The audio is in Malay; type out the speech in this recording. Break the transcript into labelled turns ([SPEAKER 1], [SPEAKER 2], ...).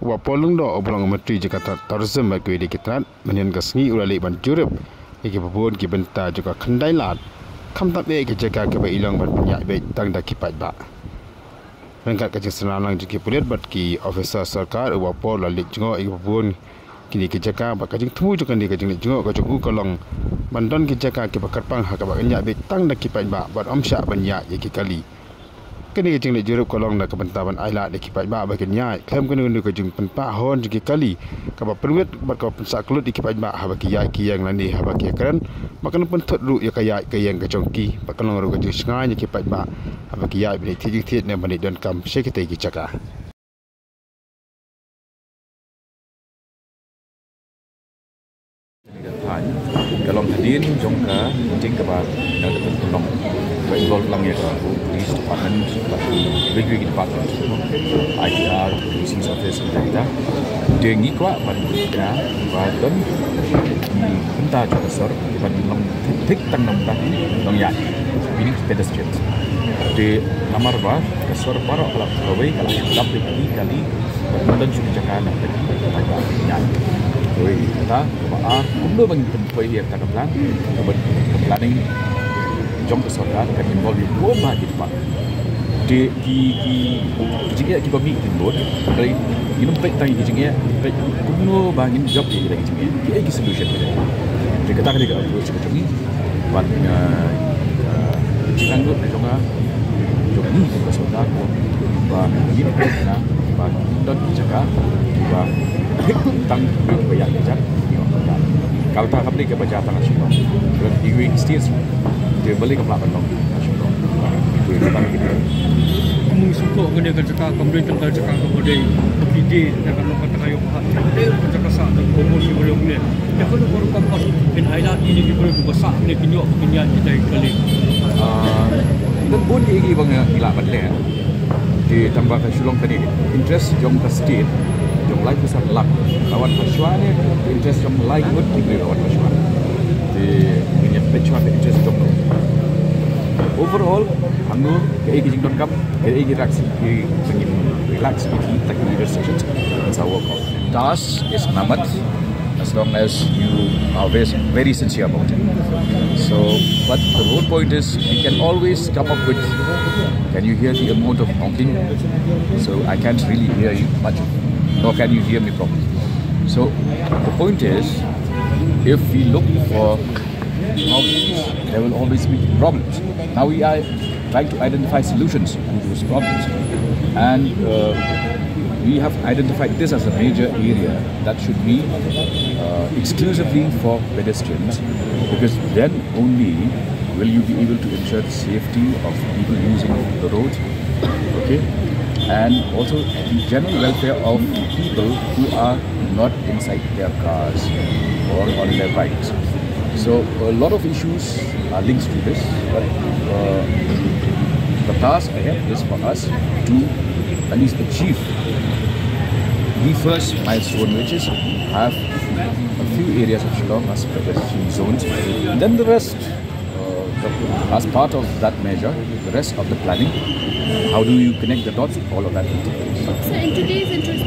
[SPEAKER 1] Wa polong do obrong Menteri Jakarta Tourism bagi di kitrat menyen gasngi ulali ban jurep iki babon ki benta juga kendai lat kam tak be ke jaka ke ilang ban penyak beit tang da ki paidbah rangkat ke senanang jiki pulit bat ki officer sarkar wa pol lalik jengo iki babon kini ke jaka ba kajing temu juga di kajing jengo ka jogu kolong bandon ki jaka ke bakar pang ha ka ba penyak beit tang da ki paidbah bat omsya banyak iki kali kini kajing jurup kolong da kebentaban ailat da ki paidbah ba kenya klaim kena ndu kajing penpa hon jiki kali ka ba perwet bat ka pensak kelut di ki paidbah ha ba ki yai ki yang lani ha ba ki keren makan pentot ru ya kaya ke yang ka jongki ba kalong ru kajing sengai ki paidbah ha ba ki yai bi thik ne bani don kam sekete ki jaka
[SPEAKER 2] Kalong hadin jongka penting ke bawah yang tolong involve lang ya police department, regulatory department, ITR, policing office dan dengi Kwah ya dan entah juga sor ban long thik tang long ïaid ini pedestrians di nomor bah kesor parok kalau kawai kalau dap kali dan sudah jaka nak paidbah Oi, kita baar, kumdo bang tempoy dia kata plan, planning jom ke sorga kan involve di dua di depan. Jika kita bagi timbul, dari ini baik tangi jengnya, kumdo bangin job di lagi jengnya, dia ini solution. Jadi kita kali approach ke jengni, buat jika anggut jengah, jengni ke sorga, bah ini na, bah don jaka, bah tang bayar jam kalau tak kembali ke baca tangan semua dan iguing stage dia balik ke pelakon dong itu yang kita gitu
[SPEAKER 3] kamu suka kena jaka kembali tentang jaka kemudian ide dan kalau kata kayu dia jaka sah dan komunikasi boleh boleh dia kalau baru kampas in ailat ini boleh besar ni kinyok kinyat kita kali
[SPEAKER 2] dan pun ini bang gila betul ditambah ke sulung tadi interest jom ke state jom lain besar lak lawan Malaysia ni interest jom lain pun tinggi lawan Malaysia di minyak pecuan interest jom overall anggur kayak gini don kap kayak gini relax begini technical sessions that's our work task is namat as long as you are very sincere about it so but the whole point is we can always come up with can you hear the amount of honking so I can't really hear you much nor can you hear me properly. So the point is, if we look for problems, there will always be problems. Now we are trying to identify solutions to those problems, and we have identified this as a major area that should be exclusively for pedestrians, because then only will you be able to ensure the safety of people using the road. Okay. And also the general welfare of people who are not inside their cars or on their bikes. So a lot of issues are linked to this, but the task ahead is for us to at least achieve the first milestone, which is have a few areas of Shillong as pedestrian zones, and then the rest as part of that measure, the rest of the planning, how do you connect the dots, all of that.
[SPEAKER 4] So in today's interest